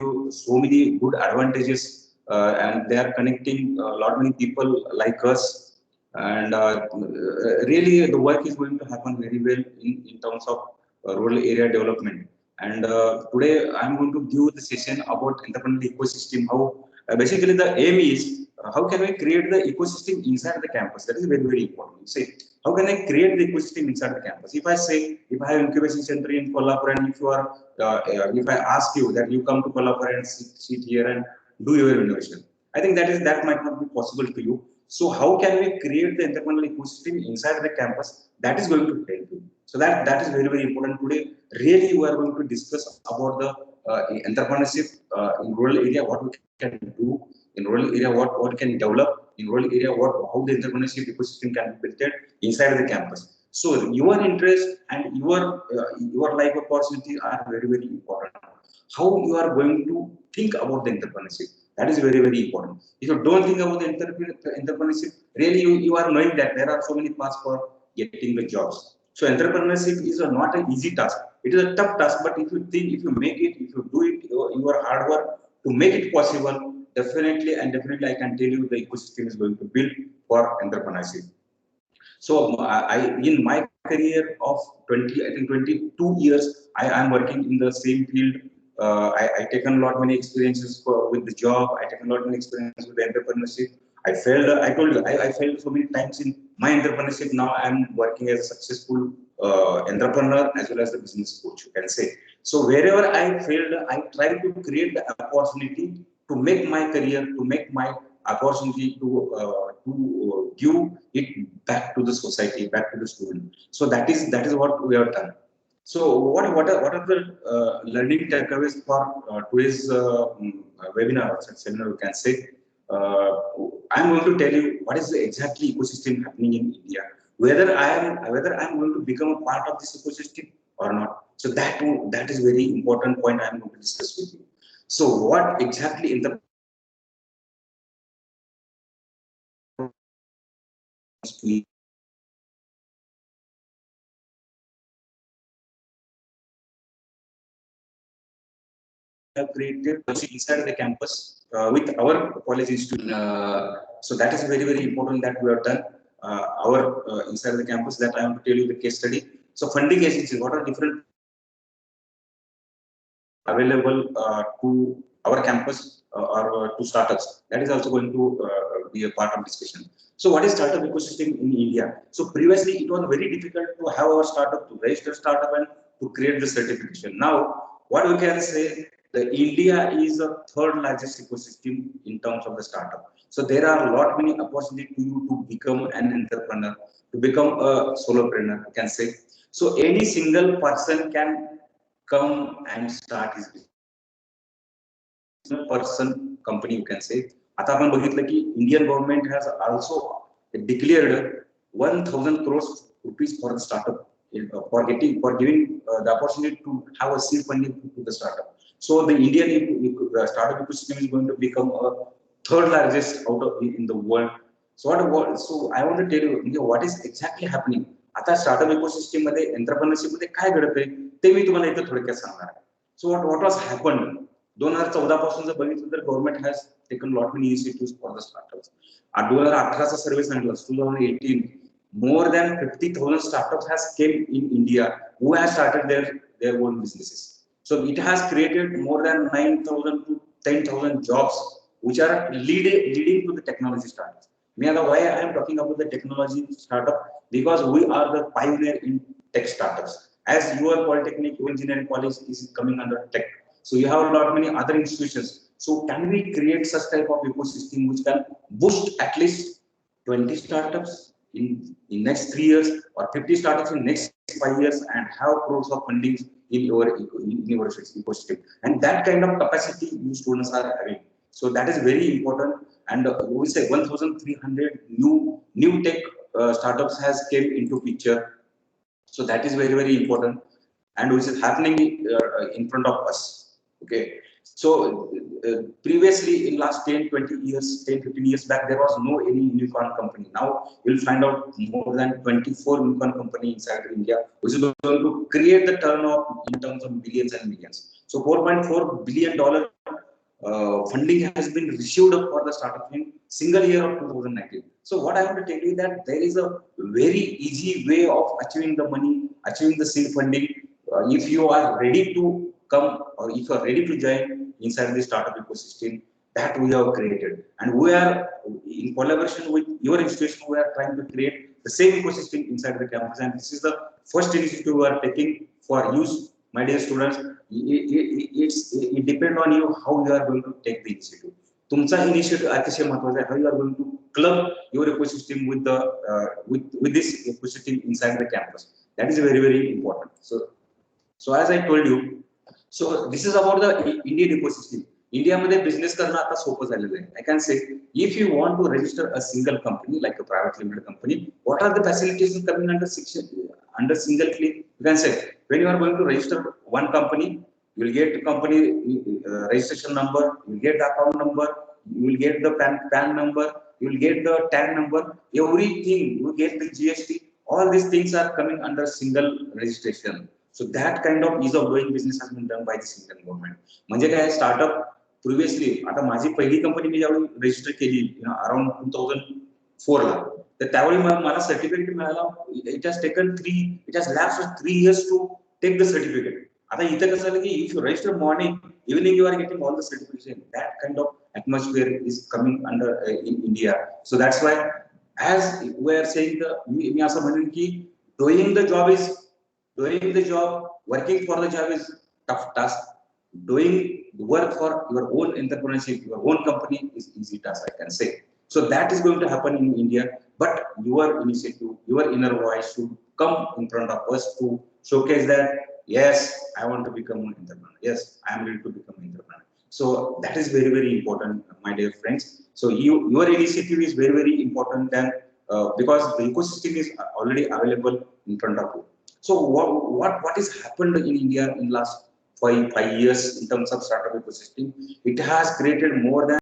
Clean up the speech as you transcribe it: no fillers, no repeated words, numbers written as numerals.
you so many good advantages, and they are connecting a lot many people like us. And really, the work is going to happen very well in terms of rural area development. And today, I'm going to give the session about entrepreneurial ecosystem. How basically the aim is how can we create the ecosystem inside the campus? That is very very important. See, how can I create the ecosystem inside the campus? If I say, if I have incubation center in Kolhapur, and if you are, if I ask you that you come to Kolhapur and sit here and do your innovation, I think that might not be possible to you. So how can we create the entrepreneurial ecosystem inside the campus? That is going to help you. So that is very very important today. Really, we are going to discuss about the entrepreneurship in rural area, what we can do in rural area, what can develop in rural area, what how the entrepreneurship ecosystem can be built inside the campus. So your interest and your life opportunity are very very important. How you are going to think about the entrepreneurship, that is very very important. If you don't think about the entrepreneurship, really you are knowing that there are so many paths for getting the jobs. So entrepreneurship is not an easy task. It is a tough task, but if you think, if you make it, if you do it, your hard work to make it possible, definitely and definitely I can tell you the ecosystem is going to build for entrepreneurship. So in my career of 20, I think 22 years, I am working in the same field. I taken a lot many experiences with the job. I taken a lot many experiences with the entrepreneurship. I failed. I told you, I failed so many times in my entrepreneurship. Now I'm working as a successful entrepreneur as well as the business coach, you can say. So wherever I failed, I try to create the opportunity to make my career, to make my opportunity to give it back to the society, back to the student. So that is what we have done. So what are the learning takeaways for today's webinar or seminar? We can say I'm going to tell you what is the exactly ecosystem happening in India. Whether I am going to become a part of this ecosystem or not. So that is very important point I am going to discuss with you. So what exactly in the have created inside the campus with our college institute. So that is very very important that we have done our inside the campus. That I want to tell you the case study. So funding agencies, what are different available to our campus or to startups? That is also going to be a part of discussion. So what is startup ecosystem in India? So previously it was very difficult to have our startup, to register startup and to create the certification. Now what we can say, the India is the third largest ecosystem in terms of the startup. So there are a lot many opportunity to you to become an entrepreneur, to become a solopreneur, you can say. So any single person can come and start his business. Person company, you can say. आता आपण बघितलं की Indian government has also declared 1,000 crores rupees for the startup, for giving the opportunity to have a seed funding to the startup. So the Indian startup ecosystem is going to become a third largest out of in the world. So I want to tell you what is exactly happening. आता startup ecosystem मध्ये, entrepreneurship मध्ये काय घडतंय ते मी तुम्हाला इथे थोडक्यात सांगणार आहे. So what was happened 2014 पासून जर बघितलं तर government has taken lot many initiatives for the startups. 2018 चा सर्वे सांगितलं 2018 more than 50,000 startups has came in India who has started their own businesses. So it has created more than 9,000 to 10,000 jobs which are leading to the technology startups. Why I am talking about the technology startup? Because we are the pioneer in tech startups. As your polytechnic, your engineering college is coming under tech. So you have a lot many other institutions. So can we create such type of ecosystem which can boost at least 20 startups in next 3 years or 50 startups in next 5 years and have crores of funding in your university ecosystem? And that kind of capacity you students are having. So that is very important. And we say 1,300 new tech startups has came into picture. So that is very very important, and which is happening in front of us. Okay. So previously in last 10 20 years, 10 15 years back, there was no any unicorn company. Now you'll find out more than 24 unicorn company inside India, which is going to create the turnover in terms of billions and millions. So 4.4 billion dollar funding has been received for the startup in single year of 2019. So what I want to tell you that there is a very easy way of achieving the money, achieving the seed funding, if you are ready to come, or if you are ready to join inside the startup ecosystem that we have created. And we are in collaboration with your institution, we are trying to create the same ecosystem inside the campus. And this is the first initiative we are taking for use, my dear students. It depends on you how you are going to take the initiative. तुमचा initiative अतिशय महत्त्वाचा आहे. How you are going to club your ecosystem with the with this ecosystem inside the campus. That is very very important. So as I told you, so this is about the Indian ecosystem. इंडियामध्ये business करणं आता सोपं झालेलं आहे. I can say if you want to register a single company like a private limited company, what are the facilities coming under single click? You can say when you are going to register one company, you will get company registration number, you will get the account number, you will get the PAN number, you will get the TAN number, everything, you will get the GST. All these things are coming under single registration. So that kind of ease of doing business has been done by the Indian government. म्हणजे काय, startup previously, आता माझी पहिली company मी ज्यावेळी register केली around 2004 ला, तर त्यावेळी मला सर्टिफिकेट मिळाला. It has taken it has lapsed 3 years to take the certificate. आता इथं कसं झालं की if you register morning, evening you are getting all the certification. That kind of atmosphere is coming under in India. So that's why, as we are saying, मी असं म्हणेन की doing the job, working for the job is tough task. Doing work for your own entrepreneurship, your own company is easy task, I can say. So that is going to happen in India. But your initiative, your inner voice should come in front of us to showcase that, yes, I want to become an entrepreneur. Yes, I am ready to become an entrepreneur. So that is very, very important, my dear friends. So your initiative is very, very important, and because the ecosystem is already available in front of you. So what has happened in India in last 5 years in terms of startup ecosystem? It has created more than